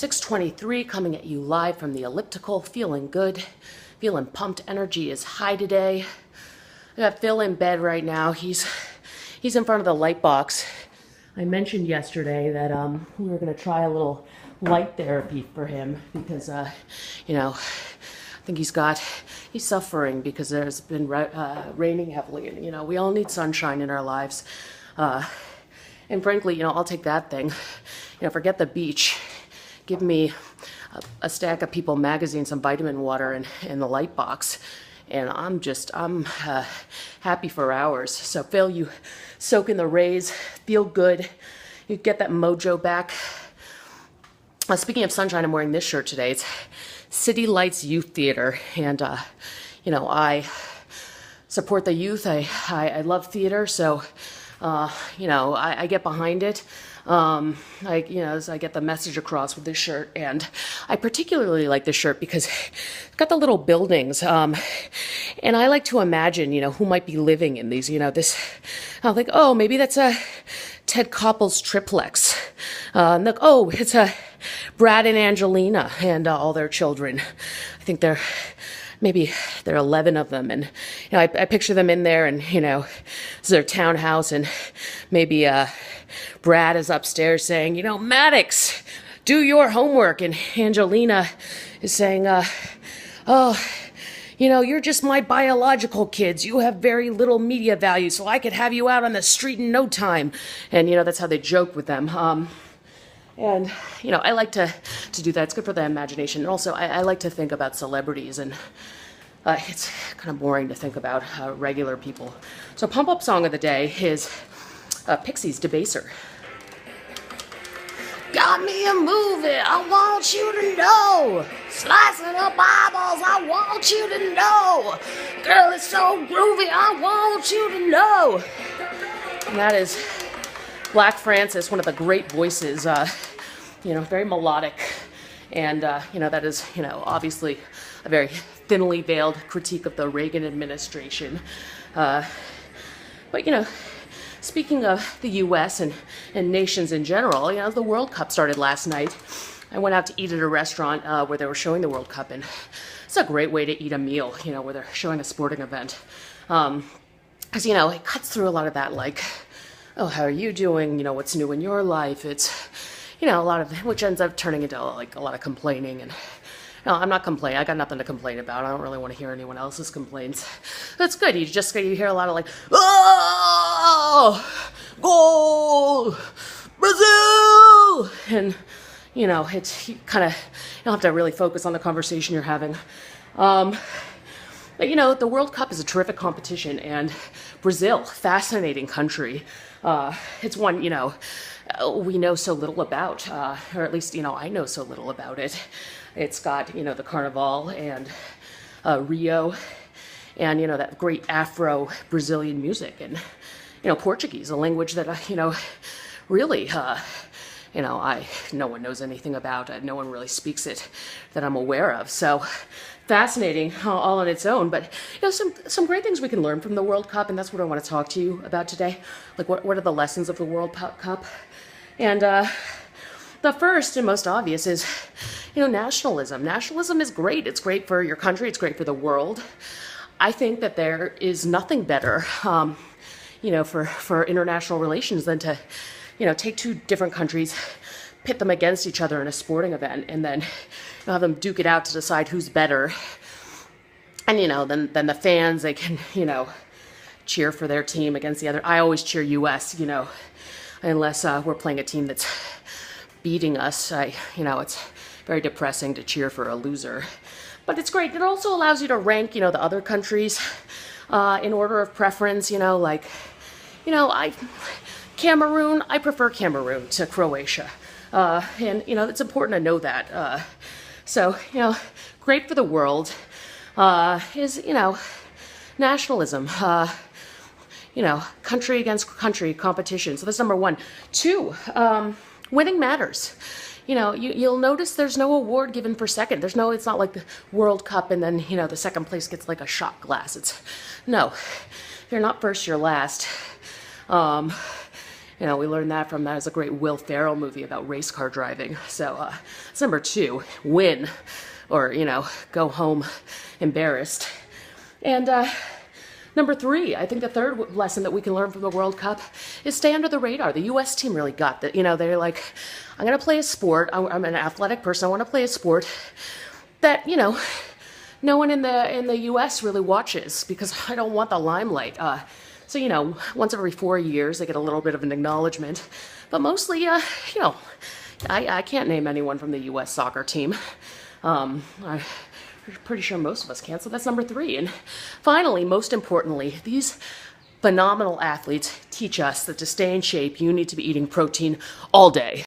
6:23 coming at you live from the elliptical, feeling good, feeling pumped. Energy is high today. I got Phil in bed right now. He's in front of the light box. I mentioned yesterday that we were going to try a little light therapy for him because I think he's suffering because there's been raining heavily, and we all need sunshine in our lives. And frankly, I'll take that thing. Forget the beach. Give me a stack of People magazine, some vitamin water, and the light box, and I'm happy for hours. So Phil, you soak in the rays, feel good, you get that mojo back. Speaking of sunshine, I'm wearing this shirt today. It's City Lights Youth Theater, and I support the youth. I love theater, so I get behind it. As I get the message across with this shirt, and I particularly like this shirt because it's got the little buildings, and I like to imagine, who might be living in these, I'll think, oh, maybe that's a Ted Koppel's triplex, and look, oh, it's a Brad and Angelina and all their children. I think maybe there are 11 of them, and I picture them in there, and it's their townhouse, and maybe Brad is upstairs saying, Maddox, do your homework, and Angelina is saying, you're just my biological kids. You have very little media value, so I could have you out on the street in no time. And that's how they joke with them. And I like to do that. It's good for the imagination. And also, I like to think about celebrities, and it's kind of boring to think about regular people. So pump-up song of the day is Pixies' Debaser. Got me a movie, I want you to know. Slicing up eyeballs, I want you to know. Girl, it's so groovy, I want you to know. And that is Black Francis, one of the great voices, very melodic. And, that is, obviously a very thinly veiled critique of the Reagan administration. But, speaking of the U.S. and nations in general, the World Cup started last night. I went out to eat at a restaurant where they were showing the World Cup, and it's a great way to eat a meal, where they're showing a sporting event. Because, it cuts through a lot of that, like, oh, how are you doing? What's new in your life? It's, a lot of, which ends up turning into, like, a lot of complaining. And no, I'm not complaining. I got nothing to complain about. I don't really want to hear anyone else's complaints. That's good. You hear a lot of like, oh, goal, Brazil, and it's kind of, you don't have to really focus on the conversation you're having. But the World Cup is a terrific competition, and Brazil, fascinating country. It's one we know so little about, or at least I know so little about it. It's got, the Carnival and Rio and, that great Afro-Brazilian music and, Portuguese, a language that, really, no one knows anything about. No one really speaks it that I'm aware of. So fascinating all on its own. But, some great things we can learn from the World Cup, and that's what I want to talk to you about today. Like, what are the lessons of the World Cup? And the first and most obvious is, nationalism. Nationalism is great. It's great for your country. It's great for the world. I think that there is nothing better, for international relations than to, take two different countries, pit them against each other in a sporting event, and then have them duke it out to decide who's better. And, then the fans, they can, cheer for their team against the other. I always cheer U.S., unless we're playing a team that's beating us. It's very depressing to cheer for a loser. But it's great. It also allows you to rank, the other countries in order of preference, Cameroon, I prefer Cameroon to Croatia. And, it's important to know that. So, great for the world is, nationalism, country against country competition. So that's number one. Two, winning matters. You'll notice there's no award given for second. It's not like the World Cup and then, the second place gets like a shot glass. No, if you're not first, you're last. You know, we learned that from that is a great Will Ferrell movie about race car driving. So that's number 2, win, or, you know, go home embarrassed. And number 3, I think the third lesson that we can learn from the World Cup is stay under the radar. The U.S. team really got that. You know, they're like, I'm going to play a sport. I'm an athletic person. I want to play a sport that, you know, no one in the U.S. really watches because I don't want the limelight. So, you know, once every 4 years, they get a little bit of an acknowledgement. But mostly, you know, I can't name anyone from the U.S. soccer team. I'm pretty sure most of us can't, so that's number 3. And finally, most importantly, these phenomenal athletes teach us that to stay in shape, you need to be eating protein all day.